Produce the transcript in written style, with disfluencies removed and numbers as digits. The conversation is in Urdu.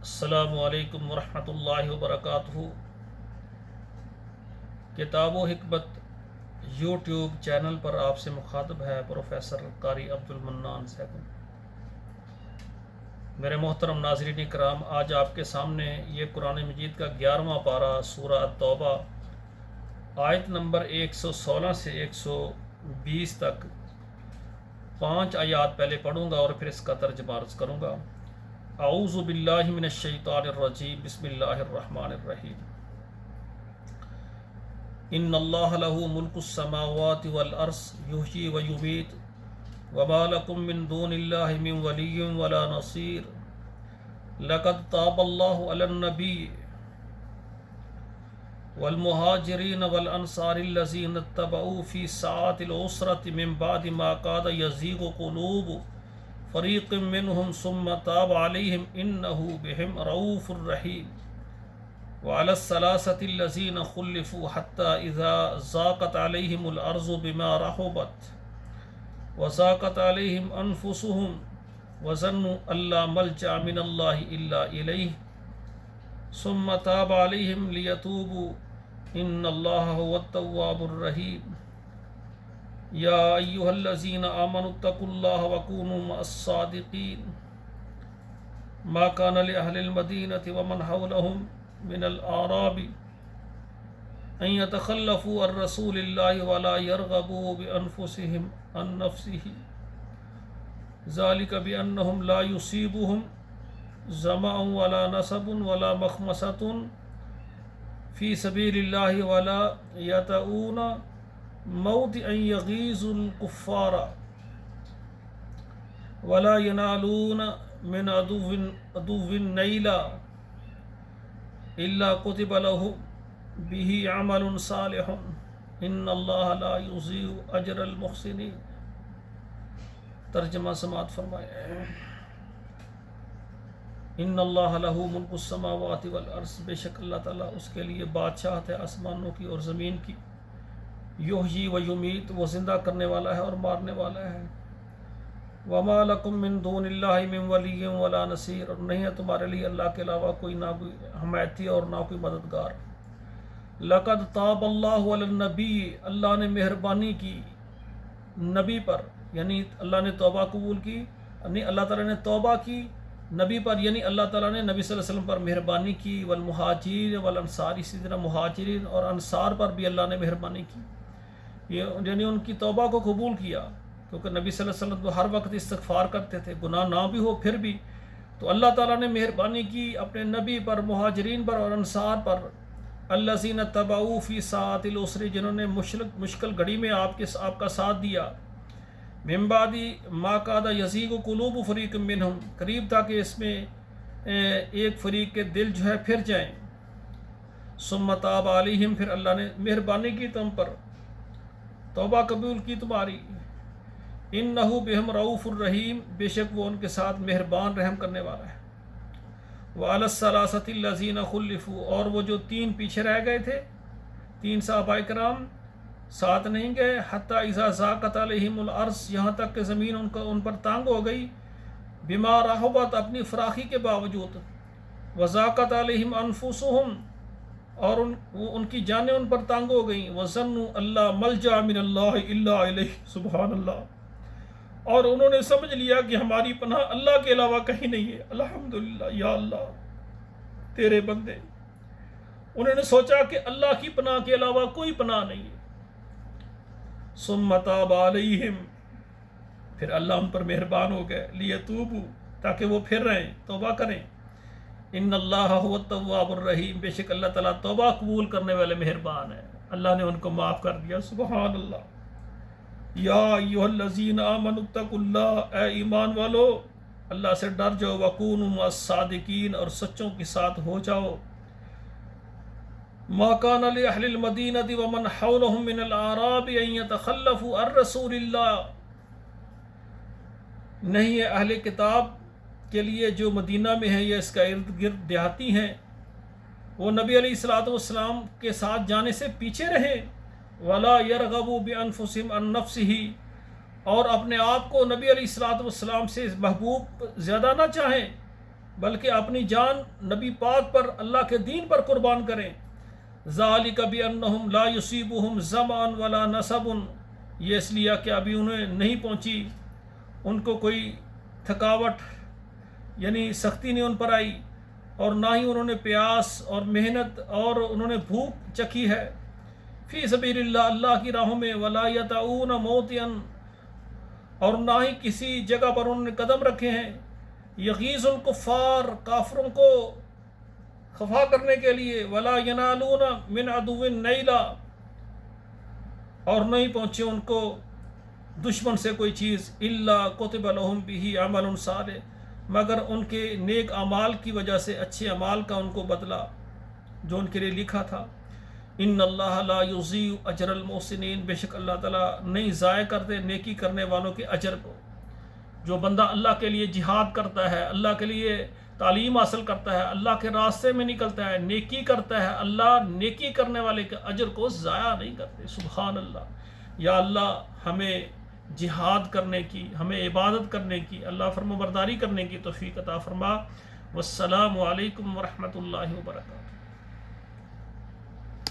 السلام علیکم ورحمۃ اللہ وبرکاتہ۔ کتاب و حکمت یوٹیوب چینل پر آپ سے مخاطب ہے پروفیسر قاری عبد المنان صاحب۔ میرے محترم ناظرین کرام، آج آپ کے سامنے یہ قرآن مجید کا 11واں پارہ سورہ التوبہ آیت نمبر 116 سے 120 تک 5 آیات پہلے پڑھوں گا اور پھر اس کا ترجمہ عرض کروں گا۔ اعوذ باللہ من الشیطان الرجیم، بسم اللہ الرحمن الرحیم۔ ان اللہ لہ ملک السماوات والارض یحیی و یمیت وما لکم من دون اللہ من ولی ولا نصیر لقد تاب اللہ علی النبی والمہاجرین والانصار الذین اتبعوا فی ساعۃ العسرۃ من بعد ما کاد یزیغ قلوب فریق منہم ثم تاب علیہم انہ بہم رؤوف الرحیم وعلی الثلاثة الذین خلفوا حتی اذا ضاقت علیہم الارض بما رحبت وضاقت علیہم انفسہم وظنوا ان لا ملجأ من اللہ الا الیہ ثم تاب علیہم لیتوبوا ان اللہ هو التواب الرحیم یا ایہا الذین آمنوا اتقوا اللہ وکونوا مع الصادقین ما کان لأہل المدینة ومن حولهم من الأعراب ان يتخلفوا عن رسول الله ولا يرغبوا بأنفسهم عن نفسه ذلك بأنهم لا يصيبهم ظمأ ولا نصب ولا مخمصة في سبيل الله ولا يطؤون موطئا يغيظ الكفار ولا ينالون من عدو نيلا إلا كتب له به عمل صالح ان اللہ لا یضیع اجر المحسنین۔ ترجمہ سماعت فرمائے۔ ان اللہ لہ ملک السماوات والارض، بے شک اللہ تعالیٰ اس کے لیے بادشاہت ہے آسمانوں کی اور زمین کی۔ یحیی و یمیت، وہ زندہ کرنے والا ہے اور مارنے والا ہے۔ وما لکم من دون اللہ من ولی ولا نصیر، اور نہیں ہے تمہارے لیے اللہ کے علاوہ کوئی نہ کوئی حمایتی اور نہ کوئی مددگار۔ لقد تاب اللہ علی النبی، اللہ نے مہربانی کی نبی پر، یعنی اللہ نے توبہ قبول کی، یعنی اللہ تعالیٰ نے توبہ کی نبی پر، یعنی اللہ تعالیٰ نے نبی صلی اللہ علیہ وسلم پر مہربانی کی۔ والمہاجرین والانصار، اسی طرح مہاجرین اور انصار پر بھی اللہ نے مہربانی کی، یعنی ان کی توبہ کو قبول کیا، کیونکہ نبی صلی اللہ علیہ وسلم تو ہر وقت استغفار کرتے تھے، گناہ نہ بھی ہو پھر بھی، تو اللہ تعالیٰ نے مہربانی کی اپنے نبی پر، مہاجرین پر اور انصار پر۔ الذین اتبعوا فی ساعۃ العسر، جنہوں نے مشکل گھڑی میں آپ کا ساتھ دیا۔ من بعد ما کاد یزیغ قلوب فریق منہم، قریب تھا کہ اس میں ایک فریق کے دل جو ہے پھر جائیں۔ ثم تاب علیہم، پھر اللہ نے مہربانی کی تم پر، توبہ قبول کی تمہاری۔ انہ بہم رؤوف الرحیم، بے شک وہ ان کے ساتھ مہربان رحم کرنے والا ہے۔ وعلی الثلاثة الذین خلفوا، اور وہ جو 3 پیچھے رہ گئے تھے، 3 صحابہ کرام ساتھ نہیں گئے۔ حتی اذا ضاقت علیہم الارض، یہاں تک کہ زمین ان پر تنگ ہو گئی، بما رحبت، اپنی فراخی کے باوجود، وضاقت علیہم انفسہم، اور ان کی جانیں ان پر تنگ ہو گئیں، وظنوا ان لا ملجأ من اللہ الا الیہ، سبحان اللہ، اور انہوں نے سمجھ لیا کہ ہماری پناہ اللہ کے علاوہ کہیں نہیں ہے۔ الحمدللہ، یا اللہ تیرے بندے، انہوں نے سوچا کہ اللہ کی پناہ کے علاوہ کوئی پناہ نہیں ہے۔ ثم تاب علیہم، پھر اللہ ان پر مہربان ہو گئے، لیتوبوا، تاکہ وہ پھر رہیں، توبہ کریں۔ ان اللہ هو التواب الرحیم، بے شک اللہ تعالیٰ توبہ قبول کرنے والے مہربان ہے، اللہ نے ان کو معاف کر دیا، سبحان اللہ۔ یا ایھا الذین آمنوا اتقوا اللہ، اے ایمان والو اللہ سے ڈر جاؤ، وکونوا مع الصادقین، اور سچوں کے ساتھ ہو جاؤ۔ ما کان لأہل المدینة ومن حولهم من الأعراب ان يتخلفوا عن رسول اللہ، نہیں ہے اہل کتاب کے لیے جو مدینہ میں ہیں یا اس کا ارد گرد دیہاتی ہیں، وہ نبی علیہ الصلوۃ والسلام کے ساتھ جانے سے پیچھے رہیں۔ ولا يرغبوا بانفسهم عن نفسه، اور اپنے آپ کو نبی علیہ الصلوۃ والسلام سے محبوب زیادہ نہ چاہیں، بلکہ اپنی جان نبی پاک پر، اللہ کے دین پر قربان کریں۔ ذالک بانہم لا یصیبہم ظمأ ولا نصب، یہ اس لیے کہ ابھی انہیں نہیں پہنچی ان کو کوئی تھکاوٹ، یعنی سختی نہیں ان پر آئی، اور نہ ہی انہوں نے پیاس اور محنت اور انہوں نے بھوک چکھی ہے فی سبیل اللہ، اللہ کی راہوں میں، ولا یطؤون موطئا، اور نہ ہی کسی جگہ پر انہوں نے قدم رکھے ہیں یغیظ الکفار، کافروں کو خفا کرنے کے لیے، ولا ینالون من عدو نیلا، اور نہیں پہنچے ان کو دشمن سے کوئی چیز، الا کتب لہم بہ عمل صالح، مگر ان کے نیک اعمال کی وجہ سے، اچھے اعمال کا ان کو بدلہ جو ان کے لیے لکھا تھا۔ ان اللہ لا یضیع اجر المحسنین، بے شک اللہ تعالیٰ نہیں ضائع کرتے نیکی کرنے والوں کے اجر کو۔ جو بندہ اللہ کے لیے جہاد کرتا ہے، اللہ کے لیے تعلیم حاصل کرتا ہے، اللہ کے راستے میں نکلتا ہے، نیکی کرتا ہے، اللہ نیکی کرنے والے کے اجر کو ضائع نہیں کرتے۔ سبحان اللہ۔ یا اللہ ہمیں جہاد کرنے کی، ہمیں عبادت کرنے کی، اللہ فرما برداری کرنے کی توفیق عطا فرما۔ والسلام علیکم ورحمۃ اللہ وبرکاتہ۔